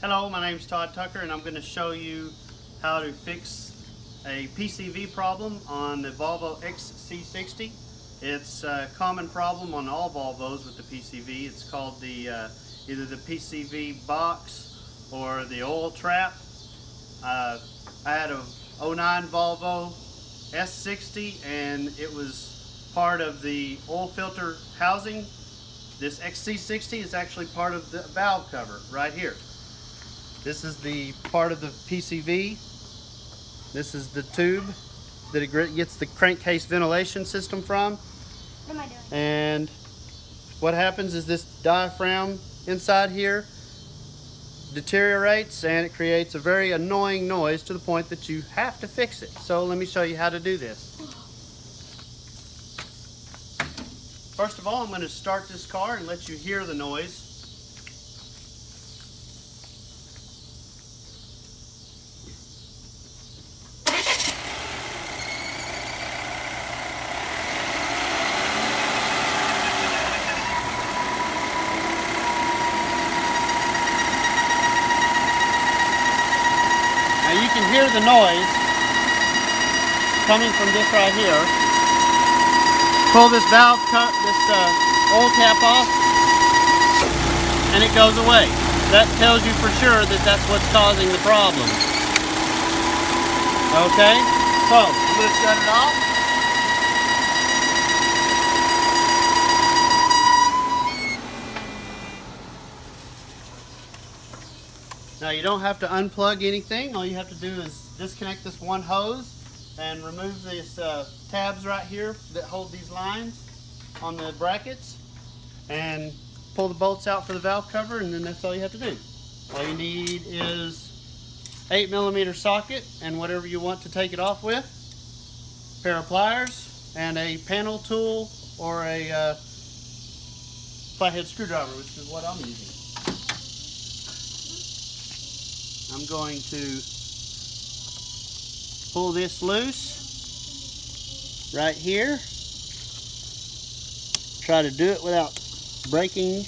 Hello, my name is Todd Tucker and I'm going to show you how to fix a PCV problem on the Volvo XC60. It's a common problem on all Volvos with the PCV. It's called the either the PCV box or the oil trap. I had a 09 Volvo S60 and it was part of the oil filter housing. This XC60 is actually part of the valve cover right here. This is the part of the PCV. This is the tube that it gets the crankcase ventilation system from. What am I doing? And what happens is this diaphragm inside here deteriorates and it creates a very annoying noise to the point that you have to fix it. So let me show you how to do this. First of all, I'm going to start this car and let you hear the noise. Now you can hear the noise coming from this right here. Pull this valve cut, this oil cap off, and it goes away. That tells you for sure that that's what's causing the problem. Okay, so I'm going to shut it off. Now you don't have to unplug anything. All you have to do is disconnect this one hose and remove these tabs right here that hold these lines on the brackets and pull the bolts out for the valve cover, and then that's all you have to do. All you need is 8mm socket and whatever you want to take it off with, a pair of pliers, and a panel tool or a flathead screwdriver, which is what I'm using. I'm going to pull this loose right here. Try to do it without breaking.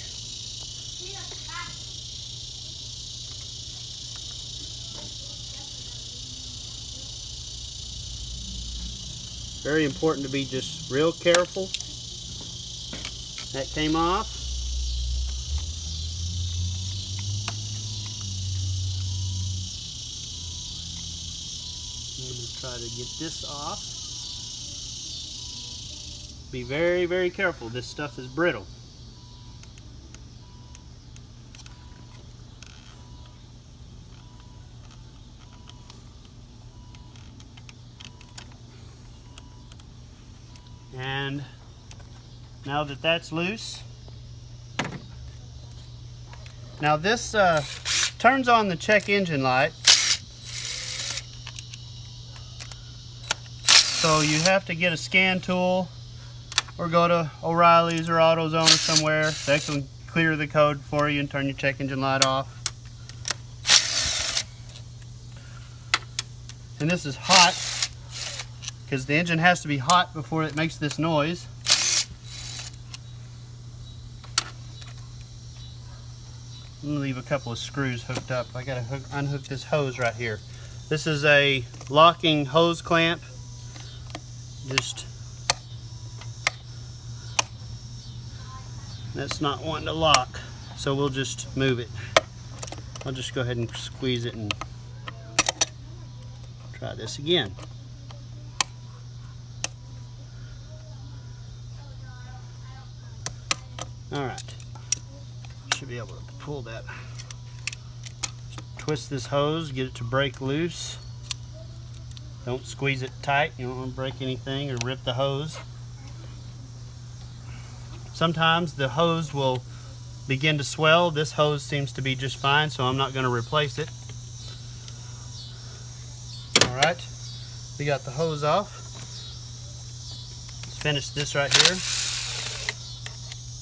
Very important to be just real careful. That came off. I'm going to try to get this off. Be very, very careful. This stuff is brittle. And now that that's loose, now this turns on the check engine light. So you have to get a scan tool or go to O'Reilly's or AutoZone or somewhere. They can clear the code for you and turn your check engine light off. And this is hot because the engine has to be hot before it makes this noise. I'm going to leave a couple of screws hooked up. I got to unhook this hose right here. This is a locking hose clamp. That's not wanting to lock, so we'll just move it. I'll just go ahead and squeeze it and try this again. Alright, should be able to pull that. Twist this hose, get it to break loose. Don't squeeze it tight, you don't want to break anything or rip the hose. Sometimes the hose will begin to swell. This hose seems to be just fine, so I'm not going to replace it. Alright, we got the hose off. Let's finish this right here.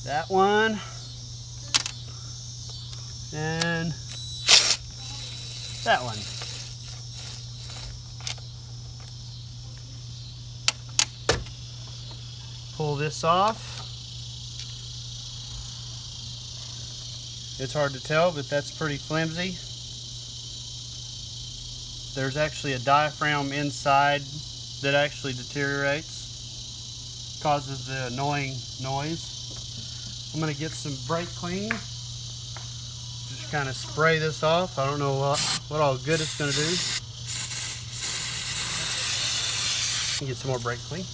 That one. And that one. Pull this off. It's hard to tell, but that's pretty flimsy. there's actually a diaphragm inside that actually deteriorates, causes the annoying noise. I'm going to get some brake clean, just kind of spray this off. I don't know what all good it's going to do. Get some more brake clean.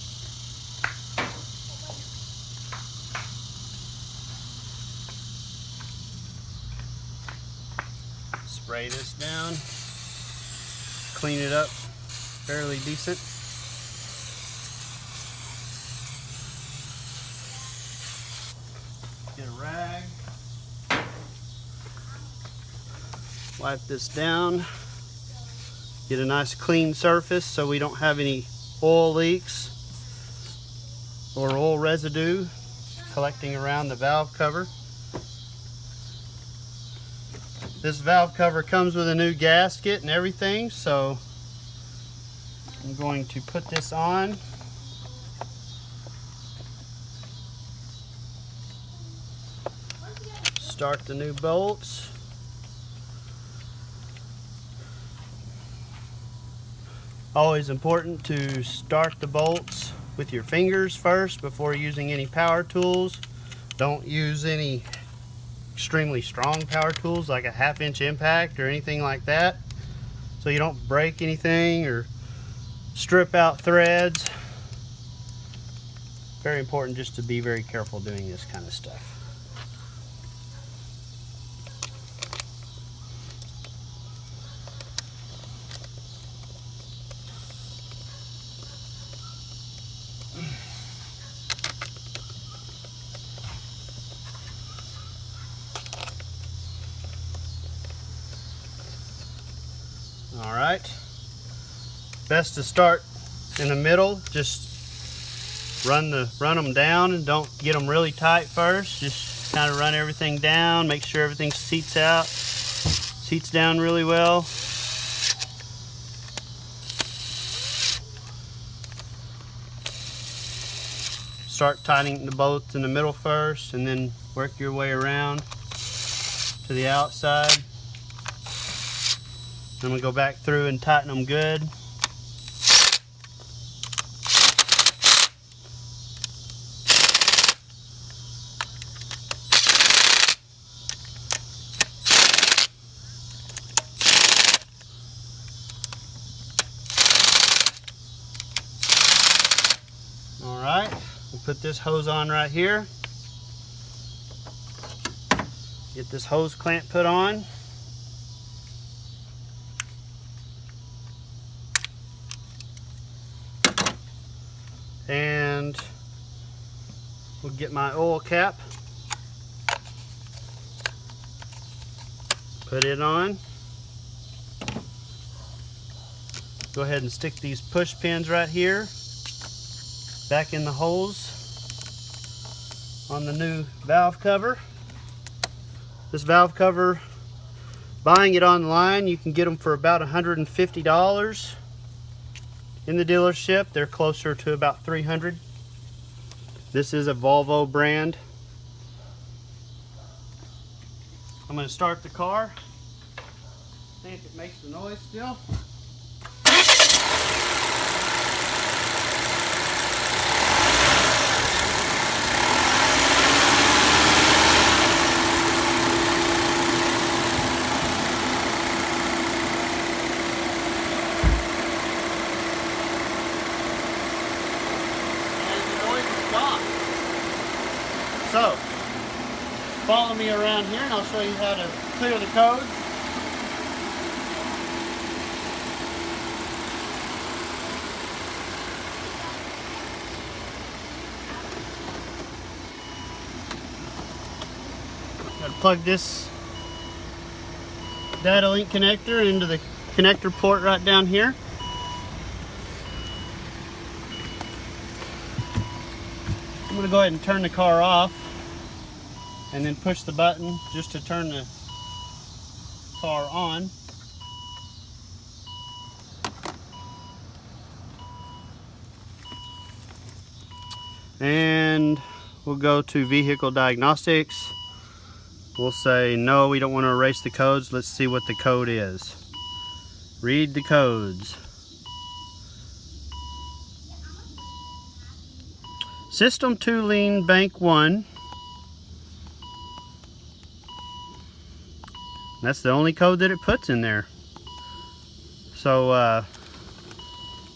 Spray this down, clean it up fairly decent. Get a rag, wipe this down, get a nice clean surface so we don't have any oil leaks or oil residue collecting around the valve cover. This valve cover comes with a new gasket and everything, so I'm going to put this on. Start the new bolts. Always important to start the bolts with your fingers first before using any power tools. Don't use any extremely strong power tools like a 1/2 inch impact or anything like that, so you don't break anything or strip out threads. Very important just to be very careful doing this kind of stuff. All right, best to start in the middle. Just run them down and don't get them really tight first. Just kind of run everything down, make sure everything seats down really well. Start tightening the bolts in the middle first and then work your way around to the outside. I'm going to go back through and tighten them good. All right, we'll put this hose on right here. Get this hose clamp put on. And we'll get my oil cap, put it on. Go ahead and stick these push pins right here back in the holes on the new valve cover. This valve cover, buying it online, you can get them for about $150. In the dealership, they're closer to about $300. This is a Volvo brand. I'm going to start the car. See if it makes the noise still. So, follow me around here and I'll show you how to clear the code. Got to plug this data link connector into the connector port right down here. I'm going to go ahead and turn the car off and then push the button just to turn the car on. And we'll go to vehicle diagnostics. We'll say no, we don't want to erase the codes. Let's see what the code is. read the codes. System 2 lean bank 1. That's the only code that it puts in there. So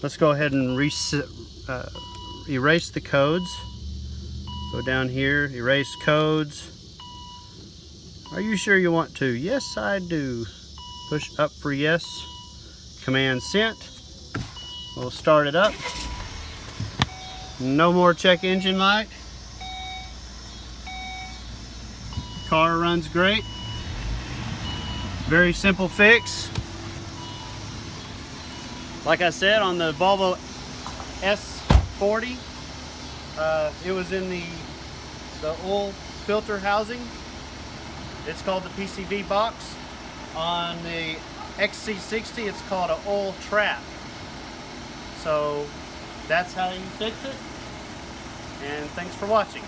let's go ahead and erase the codes. Go down here, erase codes. Are you sure you want to? Yes, I do. Push up for yes. Command sent. We'll start it up. No more check engine light. Car runs great. Very simple fix. Like I said, on the Volvo S40, it was in the oil filter housing. It's called the PCV box. On the XC60, it's called an oil trap. So that's how you fix it. And thanks for watching.